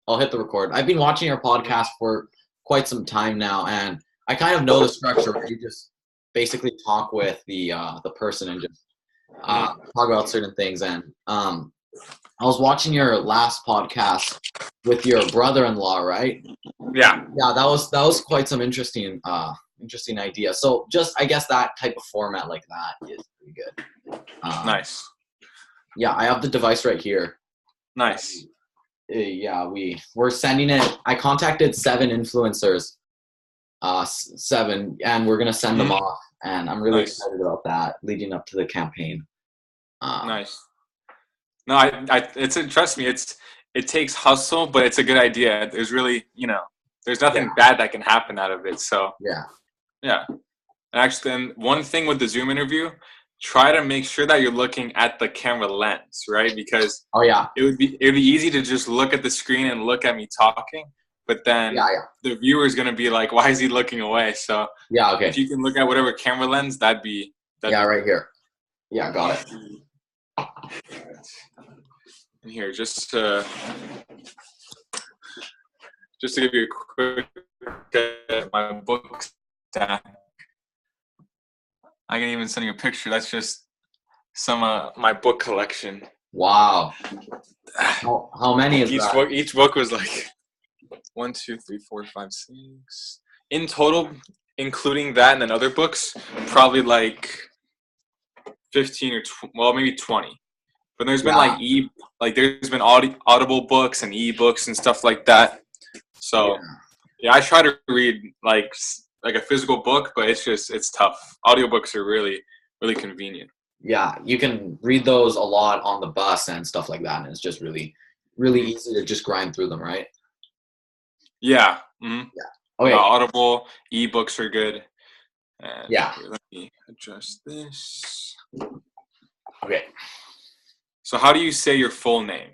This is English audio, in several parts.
I'll hit the record. I've been watching your podcast for quite some time now, and I kind of know the structure where you just basically talk with the person and just talk about certain things. And I was watching your last podcast with your brother-in-law, right? Yeah. Yeah, that was quite some interesting idea. So just I guess that type of format like that is pretty good. Nice. Yeah, I have the device right here. Nice. Yeah, we're sending it. I contacted 7 influencers, 7, and we're gonna send them off. And I'm really excited about that, leading up to the campaign. Nice. No, trust me, it takes hustle, but it's a good idea. There's really, there's nothing bad that can happen out of it. So yeah. And actually, then one thing with the Zoom interview, try to make sure that you're looking at the camera lens, right? Because it would be easy to just look at the screen and look at me talking, but then the viewer is going to be like, why is he looking away? So if you can look at whatever camera lens, that'd be right here. Yeah, got it. And here, just to give you a quick my book stack. I can even send you a picture. That's just some of my book collection. Wow. How many is that? Each book was like 1, 2, 3, 4, 5, 6. In total, including that and then other books, probably like 15 or maybe 20. But there's been there's been audible books and ebooks and stuff like that. So I try to read like a physical book, but it's tough. Audiobooks are really, really convenient. Yeah, you can read those a lot on the bus and stuff like that, and it's just really, really easy to just grind through them, right? Yeah. Mm-hmm. Yeah. Okay. Audible, ebooks are good. And here, let me adjust this. Okay. So how do you say your full name?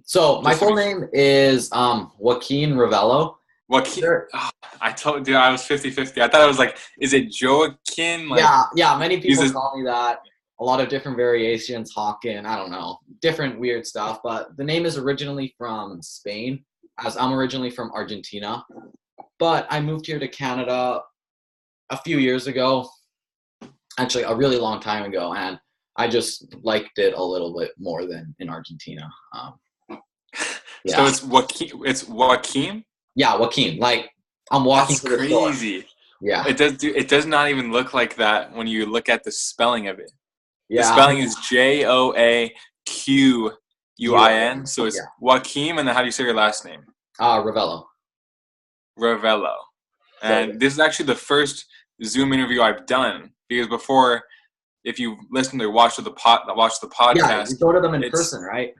So my full name is Joaquin Revello. Joaquin. Oh, I told you I was 50-50. I thought it was like, is it Joaquin? Like, yeah. Many people call me that. A lot of different variations. Hawkin. I don't know. Different weird stuff. But the name is originally from Spain, as I'm originally from Argentina. But I moved here to Canada a few years ago. Actually, a really long time ago, and I just liked it a little bit more than in Argentina. So it's Joaquin. It's Joaquin. Yeah, Joaquin. Like I'm walking through the store. Crazy. Yeah. It does not even look like that when you look at the spelling of it. Yeah. The spelling is Joaquin. So it's Joaquin, and then how do you say your last name? Revello. Revello. And this is actually the first Zoom interview I've done, because before, if you listen to watch the podcast, yeah, you go to them in person, right?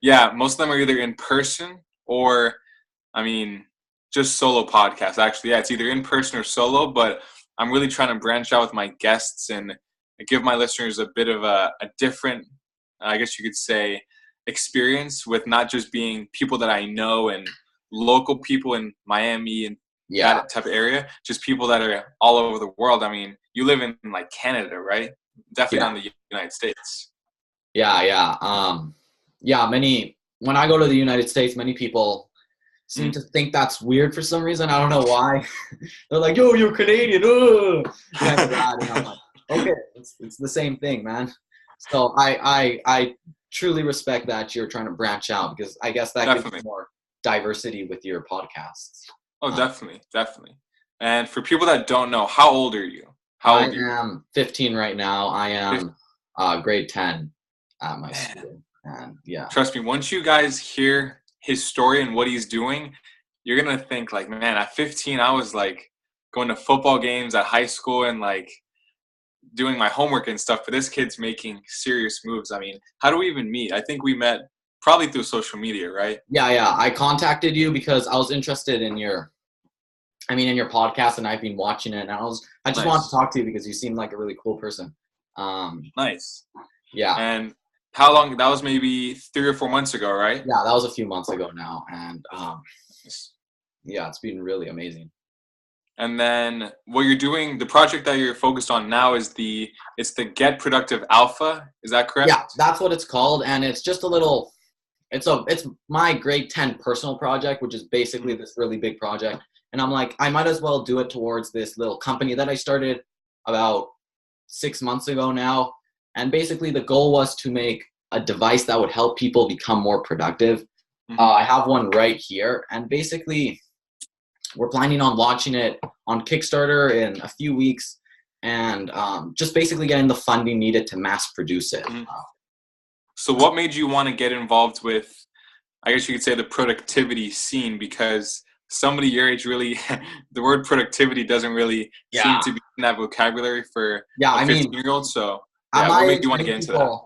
Yeah, most of them are either in person or, just solo podcasts. Actually, it's either in person or solo. But I'm really trying to branch out with my guests and give my listeners a bit of a different, I guess you could say, experience with not just being people that I know and local people in Miami and that type of area, just people that are all over the world. You live in like Canada, right? Definitely not in the United States. Yeah. When I go to the United States, many people seem to think that's weird for some reason. I don't know why. They're like, "Yo, you're Canadian." And I'm like, okay, it's the same thing, man. So I truly respect that you're trying to branch out, because I guess that gives you more diversity with your podcasts. Oh, definitely. And for people that don't know, how old are you? I am 15 right now. I am grade 10 at my school. And trust me, once you guys hear his story and what he's doing, you're going to think like, man, at 15, I was like going to football games at high school and like doing my homework and stuff. But this kid's making serious moves. How do we even meet? I think we met probably through social media, right? Yeah. I contacted you because I was interested in your podcast, and I've been watching it, and I just wanted to talk to you because you seem like a really cool person. Nice. Yeah. And how long? That was maybe 3 or 4 months ago, right? Yeah, that was a few months ago now, and it's been really amazing. And then what you're doing, the project that you're focused on now is it's the Get Productive Alpha. Is that correct? Yeah, that's what it's called, and it's just a little it's my grade 10 personal project, which is basically this really big project. And I'm like, I might as well do it towards this little company that I started about 6 months ago now. And basically the goal was to make a device that would help people become more productive. I have one right here. And basically we're planning on launching it on Kickstarter in a few weeks and just basically getting the funding needed to mass produce it. So what made you want to get involved with, I guess you could say, the productivity scene? Because somebody your age really, the word productivity doesn't really seem to be in that vocabulary for a 15-year-old. So what made you want to get into that?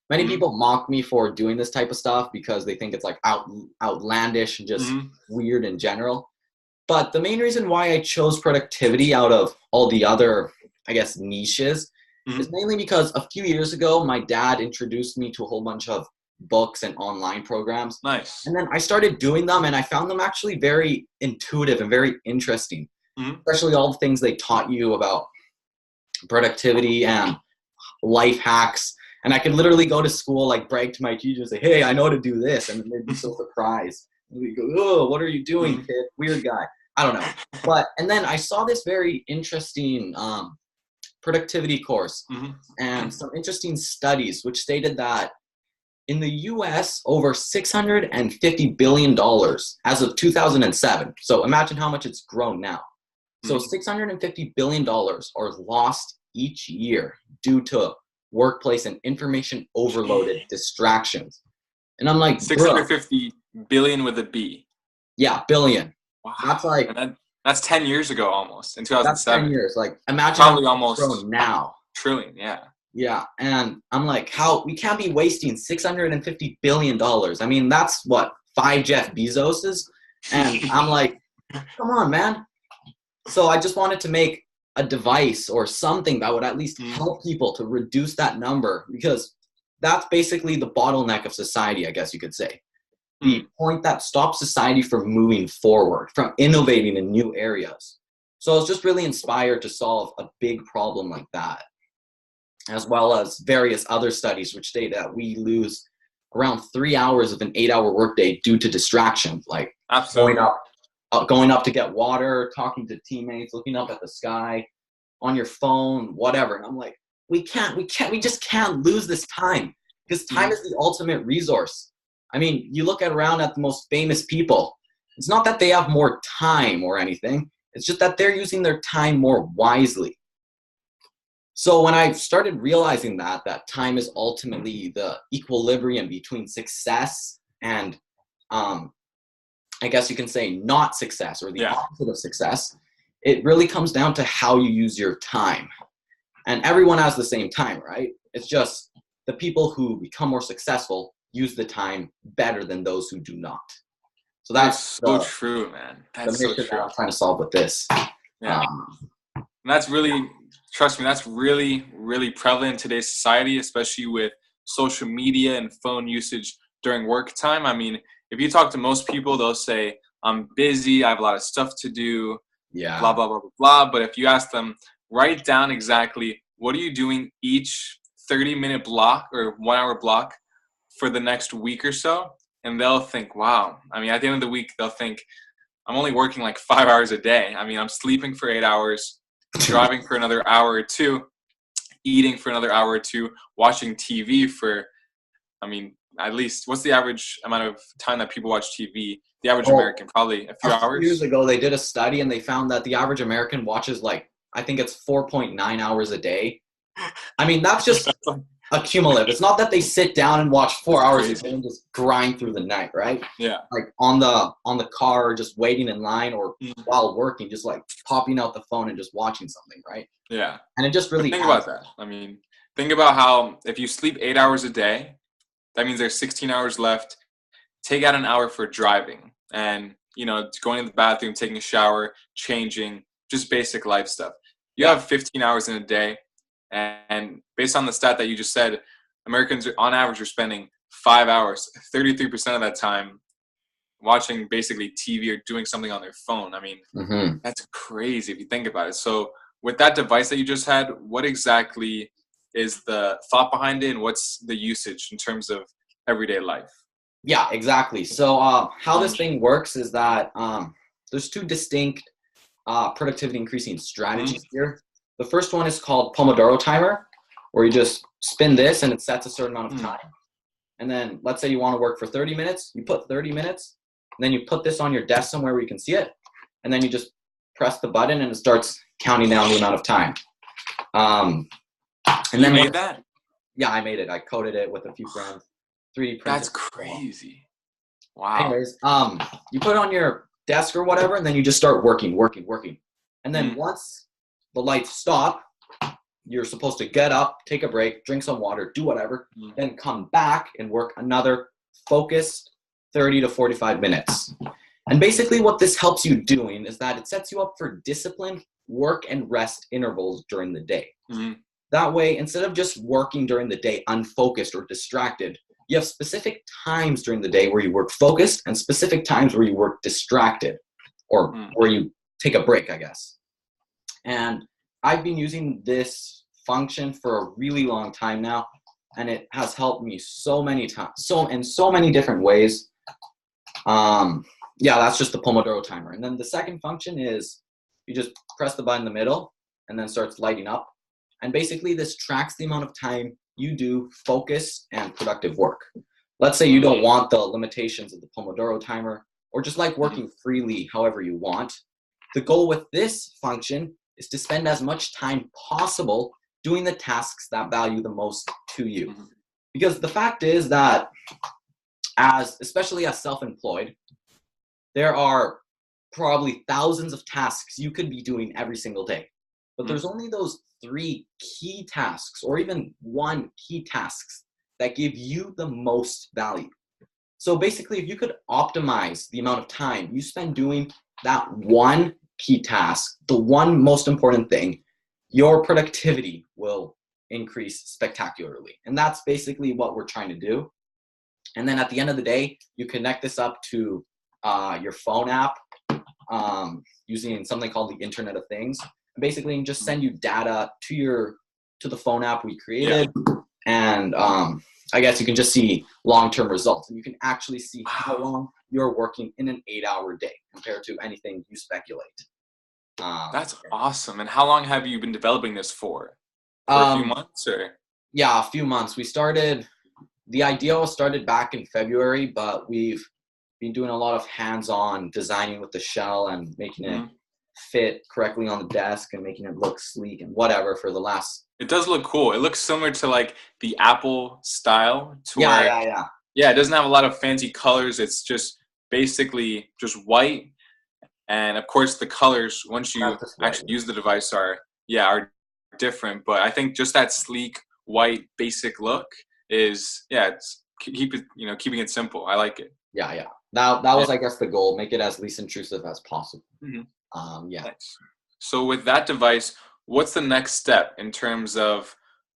Many people mock me for doing this type of stuff because they think it's like outlandish and just weird in general. But the main reason why I chose productivity out of all the other, I guess, niches is mainly because a few years ago, my dad introduced me to a whole bunch of books and online programs. Nice. And then I started doing them, and I found them actually very intuitive and very interesting, especially all the things they taught you about productivity and life hacks. And I could literally go to school, like brag to my teachers and say, hey, I know how to do this. And they'd be so surprised. And we'd go, oh, what are you doing, kid? Weird guy. I don't know. And then I saw this very interesting productivity course and some interesting studies which stated that in the US, over $650 billion as of 2007. So imagine how much it's grown now. So $650 billion are lost each year due to workplace and information overloaded distractions. And I'm like, 650 billion with a B. Yeah, billion. Wow. That's like, that's 10 years ago almost, in 2007. That's 10 years. Like, imagine probably how almost grown now. Trillion, yeah. Yeah, and I'm like, how we can't be wasting $650 billion. I mean, that's what, 5 Jeff Bezoses? And I'm like, come on, man. So I just wanted to make a device or something that would at least help people to reduce that number, because that's basically the bottleneck of society, I guess you could say. The point that stops society from moving forward, from innovating in new areas. So I was just really inspired to solve a big problem like that, as well as various other studies which state that we lose around 3 hours of an 8-hour workday due to distractions, like going up to get water, talking to teammates, looking up at the sky, on your phone, whatever. And I'm like, we just can't lose this time, because time is the ultimate resource. I mean, you look around at the most famous people. It's not that they have more time or anything. It's just that they're using their time more wisely. So when I started realizing that time is ultimately the equilibrium between success and, I guess you can say, not success, or the opposite of success, it really comes down to how you use your time. And everyone has the same time, right? It's just the people who become more successful use the time better than those who do not. So that's so true, man. That's the mission that I'm trying to solve with this. Yeah. And that's really, trust me, that's really, really prevalent in today's society, especially with social media and phone usage during work time. I mean, if you talk to most people, they'll say, I'm busy, I have a lot of stuff to do, blah, blah, blah, blah, blah. But if you ask them, write down exactly what are you doing each 30-minute block or 1-hour block for the next week or so, and they'll think, wow. I mean, at the end of the week, they'll think, I'm only working like 5 hours a day. I mean, I'm sleeping for 8 hours, driving for another hour or two, eating for another hour or two, watching TV for, I mean, at least, what's the average amount of time that people watch TV? The average American, probably a few hours. Years ago, they did a study, and they found that the average American watches, like, I think it's 4.9 hours a day. I mean, that's just accumulative. It's not that they sit down and watch 4 hours a day and just grind through the night, right? Yeah. Like on the car, or just waiting in line, or while working, just like popping out the phone and just watching something, right? Yeah. And it just really think about that. I mean, think about how if you sleep 8 hours a day, that means there's 16 hours left. Take out an hour for driving and, going to the bathroom, taking a shower, changing, just basic life stuff. You have 15 hours in a day. And based on the stat that you just said, Americans on average are spending 5 hours, 33% of that time watching basically TV or doing something on their phone. I mean, that's crazy if you think about it. So with that device that you just had, what exactly is the thought behind it, and what's the usage in terms of everyday life? Yeah, exactly. So how this thing works is that there's two distinct productivity increasing strategies here. The first one is called Pomodoro timer, where you just spin this and it sets a certain amount of time. And then let's say you want to work for 30 minutes, you put 30 minutes, and then you put this on your desk somewhere where you can see it, and then you just press the button and it starts counting down the amount of time. And then you made that? Yeah, I made it. I coded it with a few friends. 3D printed. That's crazy. Wow. Anyways, you put it on your desk or whatever, and then you just start working. And then once the lights stop, you're supposed to get up, take a break, drink some water, do whatever, then come back and work another focused 30 to 45 minutes. And basically what this helps you doing is that it sets you up for disciplined work and rest intervals during the day. That way, instead of just working during the day unfocused or distracted, you have specific times during the day where you work focused and specific times where you work distracted, or where you take a break, I guess. And I've been using this function for a really long time now, and it has helped me so many times, in so many different ways. Yeah, that's just the Pomodoro timer. And then the second function is you just press the button in the middle and then starts lighting up. And basically this tracks the amount of time you do focused and productive work. Let's say you don't want the limitations of the Pomodoro timer, or just like working freely however you want. The goal with this function is to spend as much time possible doing the tasks that value the most to you. Because the fact is that especially as self-employed, there are probably thousands of tasks you could be doing every single day. But there's only those 3 key tasks, or even 1 key tasks, that give you the most value. So basically, if you could optimize the amount of time you spend doing that 1 key task, the 1 most important thing, your productivity will increase spectacularly. And that's basically what we're trying to do. And then at the end of the day, you connect this up to your phone app using something called the Internet of Things. And basically, just send you data to the phone app we created. And I guess you can just see long-term results. And you can actually see how long you're working in an 8-hour day compared to anything you speculate. That's awesome. And how long have you been developing this for? For a few months, or? Yeah, a few months. The idea was started back in February, but we've been doing a lot of hands-on designing with the shell and making it fit correctly on the desk and making it look sleek and whatever for the last. It does look cool. It looks similar to like the Apple style. Yeah. Yeah, it doesn't have a lot of fancy colors. It's just basically just white. And of course the colors, once you actually use the device, are different. But I think just that sleek, white, basic look is, it's keeping it simple. I like it. Yeah. That was, I guess, the goal. Make it as least intrusive as possible. Nice. So with that device, what's the next step in terms of,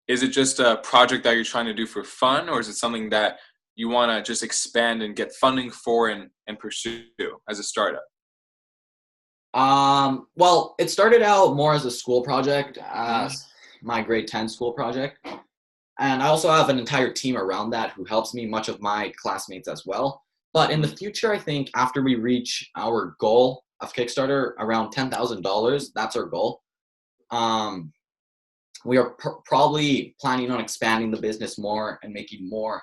is it just a project that you're trying to do for fun, or is it something that you want to just expand and get funding for and pursue as a startup? Well, it started out more as a school project, as my grade 10 school project. And I also have an entire team around that who helps me, much of my classmates as well. But in the future, I think after we reach our goal of Kickstarter, around $10,000, that's our goal. We are probably planning on expanding the business more and making more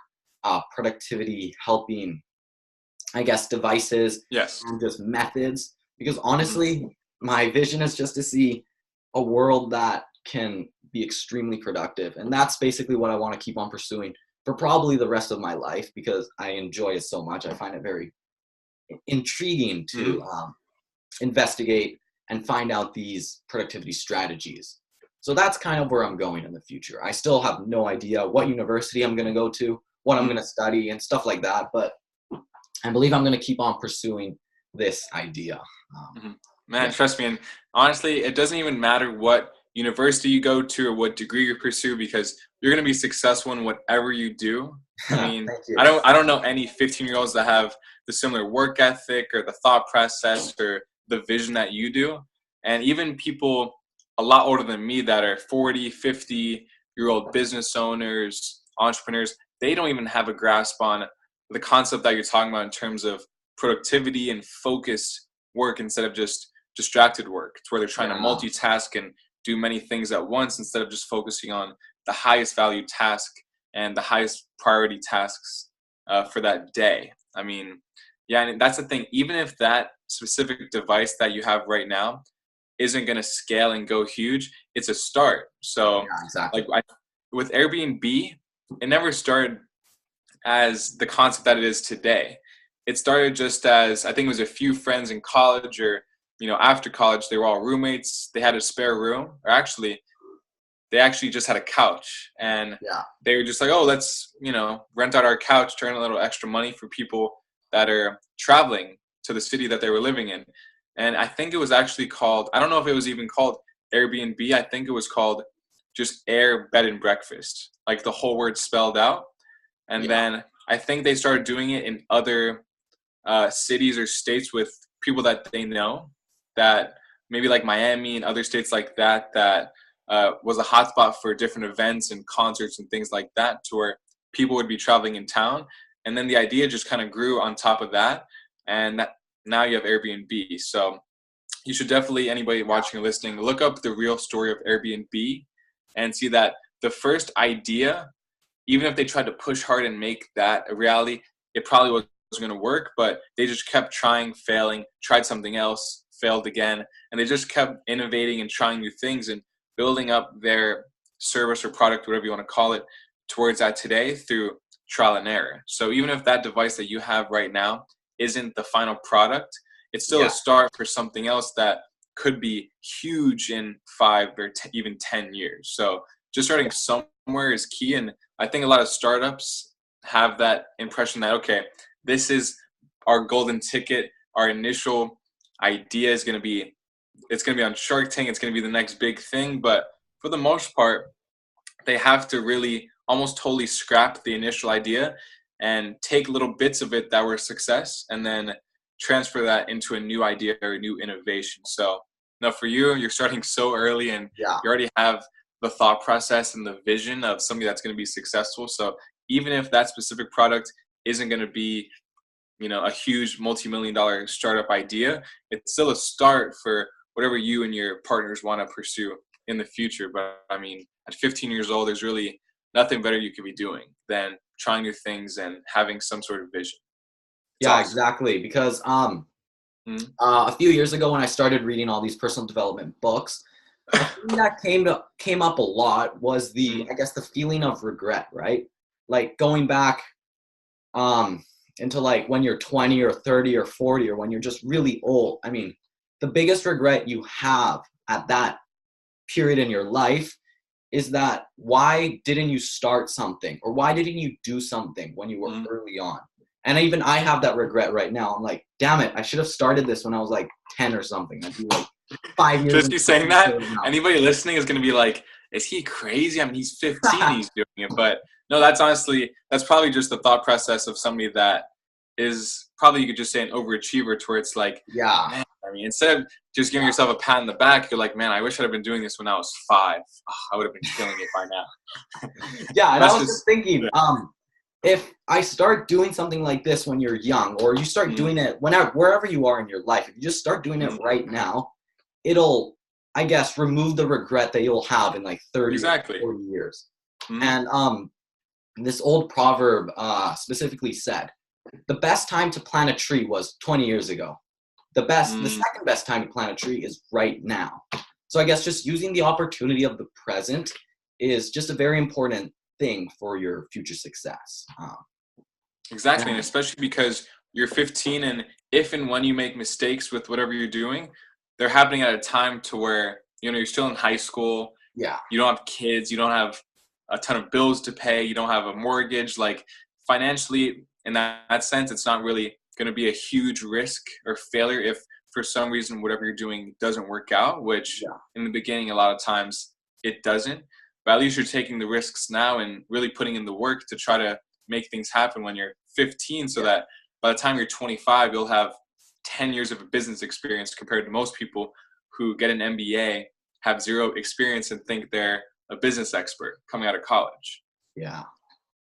productivity helping, I guess, devices and just methods. Because honestly, my vision is just to see a world that can be extremely productive. And that's basically what I want to keep on pursuing for probably the rest of my life, because I enjoy it so much. I find it very intriguing to investigate and find out these productivity strategies. So that's kind of where I'm going in the future. I still have no idea what university I'm going to go to, what I'm going to study and stuff like that. But I believe I'm going to keep on pursuing this idea. Man, trust me. And honestly, it doesn't even matter what university you go to or what degree you pursue, because you're going to be successful in whatever you do. I mean, I don't know any 15-year-olds that have the similar work ethic or the thought process or the vision that you do. And even people a lot older than me that are 40, 50-year-old business owners, entrepreneurs, they don't even have a grasp on the concept that you're talking about in terms of productivity and focused work instead of just distracted work. It's where they're trying to multitask and do many things at once instead of just focusing on the highest value task and the highest priority tasks for that day. I mean, yeah, and that's the thing. Even if that specific device that you have right now isn't going to scale and go huge, it's a start. So exactly. like with Airbnb, it never started as the concept that it is today. It started just as, I think it was a few friends in college or, after college, they were all roommates. They had a spare room, or they actually just had a couch, and they were just like, oh, let's, rent out our couch, turn a little extra money for people that are traveling to the city that they were living in. And I think it was actually called, I don't know if it was even called Airbnb. I think it was called just Air Bed and Breakfast, like the whole word spelled out. And then I think they started doing it in other cities or states with people that they know, that maybe like Miami and other states like that, was a hotspot for different events and concerts and things like that, to where people would be traveling in town. And then the idea just kind of grew on top of that. And now you have Airbnb. So you should definitely, anybody watching or listening, look up the real story of Airbnb and see that the first idea, even if they tried to push hard and make that a reality, it probably wasn't going to work, but they just kept trying, failing, tried something else, failed again, and they just kept innovating and trying new things and building up their service or product, whatever you want to call it, towards that today through trial and error. So even if that device that you have right now isn't the final product, it's still a start for something else that could be huge in 5 or even 10 years. So just starting somewhere is key. And I think a lot of startups have that impression that, okay, this is our golden ticket. Our initial idea is going to be, it's going to be on Shark Tank. It's going to be the next big thing. But for the most part, they have to really almost totally scrap the initial idea and take little bits of it that were a success and then transfer that into a new idea or a new innovation. So now for you, you're starting so early and you already have the thought process and the vision of somebody that's going to be successful. So even if that specific product isn't going to be, a huge multi-million-dollar startup idea, it's still a start for whatever you and your partners want to pursue in the future. But I mean, at 15 years old, there's really nothing better you could be doing than trying new things and having some sort of vision. It's awesome. Exactly. Because a few years ago when I started reading all these personal development books, a thing that came up a lot was the feeling of regret, right? Like going back into like when you're 20 or 30 or 40 or when you're just really old. I mean, the biggest regret you have at that period in your life is that why didn't you start something, or why didn't you do something when you were early on? And even I have that regret right now. I'm like, damn it, I should have started this when I was like 10 or something. I'd be like 5 years. Just you saying that, anybody listening is going to be like, is he crazy? I mean, he's 15, he's doing it. But no, that's probably just the thought process of somebody that is probably, you could just say, an overachiever, to where it's like, man, I mean, instead of just giving yourself a pat in the back, you're like, man, I wish I'd have been doing this when I was 5. Oh, I would have been killing it by now. And I was just thinking, if I start doing something like this when you're young, or you start doing it wherever you are in your life, if you just start doing it right now, it'll, I guess, remove the regret that you'll have in like 30 or 40 years. And this old proverb specifically said, the best time to plant a tree was 20 years ago. The second best time to plant a tree is right now. So I guess just using the opportunity of the present is just a very important thing for your future success. Exactly, and especially because you're 15, and if and when you make mistakes with whatever you're doing, they're happening at a time to where, you're still in high school. You don't have kids. You don't have a ton of bills to pay. You don't have a mortgage. Like, financially, in that sense, it's not really going to be a huge risk or failure if for some reason whatever you're doing doesn't work out, which in the beginning a lot of times it doesn't. But at least you're taking the risks now and really putting in the work to try to make things happen when you're 15, so that by the time you're 25, you'll have 10 years of a business experience compared to most people who get an MBA, have zero experience, and think they're a business expert coming out of college. Well,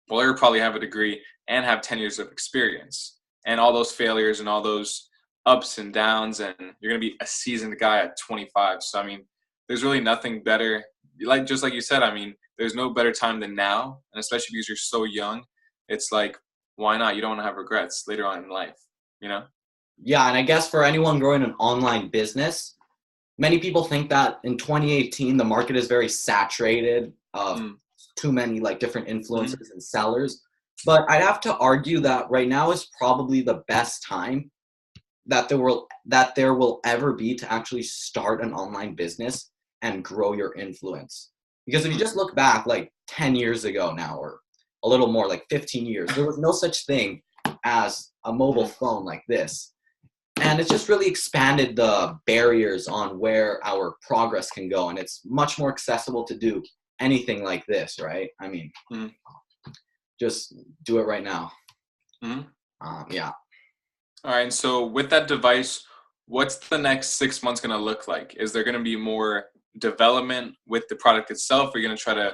they probably have a degree and have 10 years of experience, and all those failures and all those ups and downs, and you're going to be a seasoned guy at 25. So, I mean, there's really nothing better. Just like you said, I mean, there's no better time than now, and especially because you're so young, it's like, why not? You don't want to have regrets later on in life, you know? Yeah, and I guess for anyone growing an online business, many people think that in 2018, the market is very saturated of too many like different influencers and sellers. But I'd have to argue that right now is probably the best time that there will ever be to actually start an online business and grow your influence. Because if you just look back like 10 years ago now, or a little more, like 15 years, there was no such thing as a mobile phone like this. And it's just really expanded the barriers on where our progress can go. And it's much more accessible to do anything like this, right? I mean, just do it right now. Yeah. All right. And so with that device, what's the next 6 months going to look like? Is there going to be more development with the product itself? Are you going to try to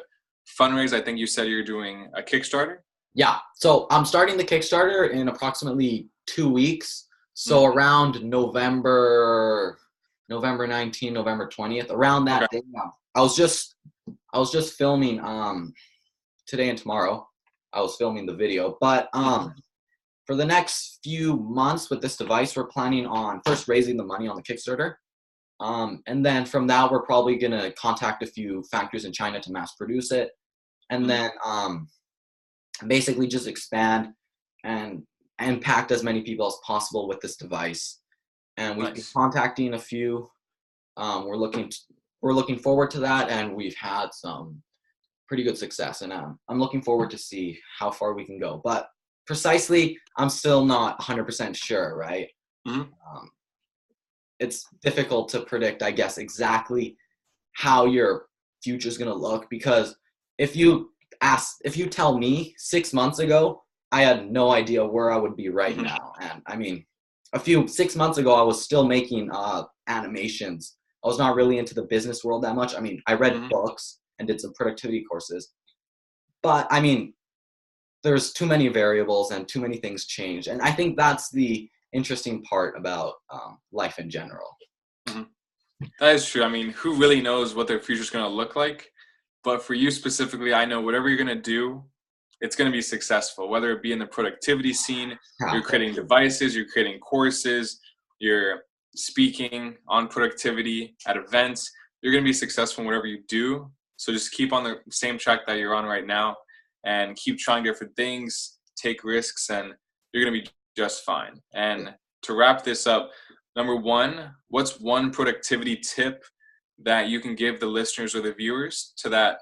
fundraise? I think you said you're doing a Kickstarter. Yeah. So I'm starting the Kickstarter in approximately 2 weeks. So around November 19th, November 20th, around that day. I was just filming today and tomorrow. I was filming the video, but for the next few months with this device, we're planning on first raising the money on the Kickstarter. And then from that, we're probably going to contact a few factories in China to mass produce it. And then basically just expand and impact as many people as possible with this device. And we've been contacting a few. We're looking forward to that, and we've had some pretty good success. And I'm looking forward to see how far we can go. But precisely, I'm still not 100% sure, right? It's difficult to predict, I guess, exactly how your future is going to look, because if you tell me 6 months ago, I had no idea where I would be right now. And I mean, 6 months ago, I was still making animations. I was not really into the business world that much. I mean, I read books and did some productivity courses, but I mean, there's too many variables and too many things change. And I think that's the interesting part about life in general. That is true. I mean, who really knows what their future is going to look like? But for you specifically, I know whatever you're going to do, it's going to be successful, whether it be in the productivity scene, you're creating devices, you're creating courses, you're speaking on productivity at events, you're going to be successful in whatever you do. So just keep on the same track that you're on right now and keep trying different things, take risks, and you're going to be just fine. And to wrap this up, number one, what's one productivity tip that you can give the listeners or the viewers to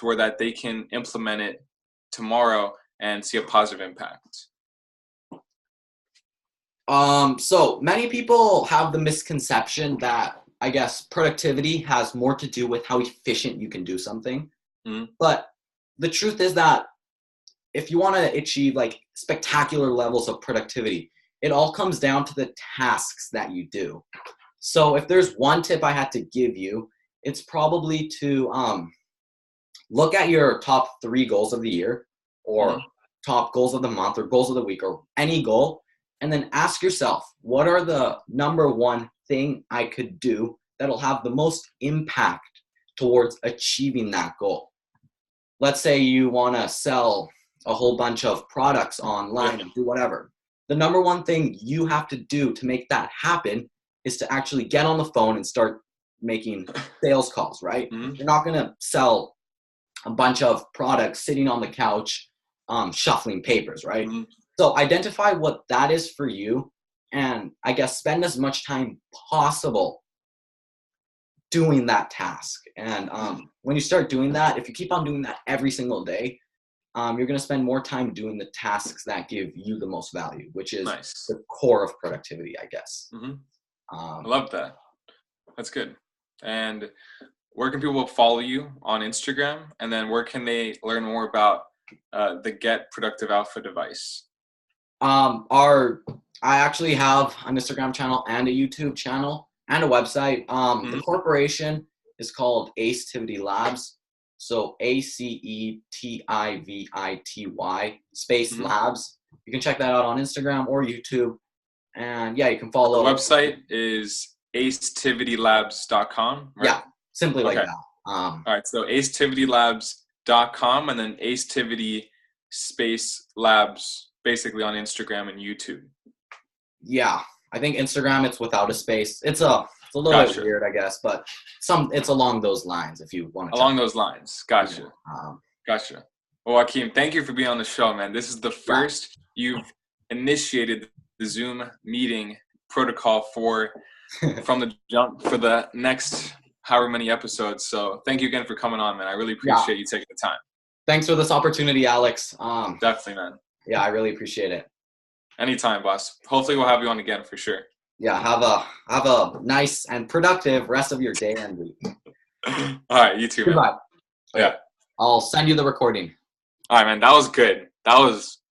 where that they can implement it tomorrow and see a positive impact? So many people have the misconception that, I guess, productivity has more to do with how efficient you can do something. But the truth is that if you want to achieve like spectacular levels of productivity, it all comes down to the tasks that you do. So if there's one tip I had to give you, it's probably to look at your top 3 goals of the year, or top goals of the month, or goals of the week, or any goal, and then ask yourself, what are the number one thing I could do that'll have the most impact towards achieving that goal? Let's say you want to sell a whole bunch of products online and do whatever. The number one thing you have to do to make that happen is to actually get on the phone and start making sales calls, right? You're not going to sell a bunch of products sitting on the couch, shuffling papers, right? So identify what that is for you, and I guess spend as much time possible doing that task. And when you start doing that, if you keep on doing that every single day, you're going to spend more time doing the tasks that give you the most value, which is the core of productivity, I guess. I love that. That's good. And where can people follow you on Instagram? And then where can they learn more about the Get Productive Alpha device? I actually have an Instagram channel and a YouTube channel and a website. The corporation is called Acetivity Labs. So ACETIVITY space labs. You can check that out on Instagram or YouTube. And yeah, you can follow. The website is acetivitylabs.com, right? Yeah, simply like that. All right, so acetivitylabs.com and then acetivity space labs basically on Instagram and YouTube. Yeah, I think Instagram it's without a space. It's a little bit weird, I guess, but it's along those lines if you want to. Along those lines. Gotcha. Gotcha. Well, Joaquin, thank you for being on the show, man. This is the first you've initiated the Zoom meeting protocol from the jump for the next however many episodes. So thank you again for coming on, man. I really appreciate you taking the time. Thanks for this opportunity, Alex. Definitely, man. Yeah, I really appreciate it. Anytime, boss. Hopefully we'll have you on again for sure. Yeah, have a nice and productive rest of your day and week. All right, you too, man. Goodbye. Yeah. I'll send you the recording. All right, man. That was good. That was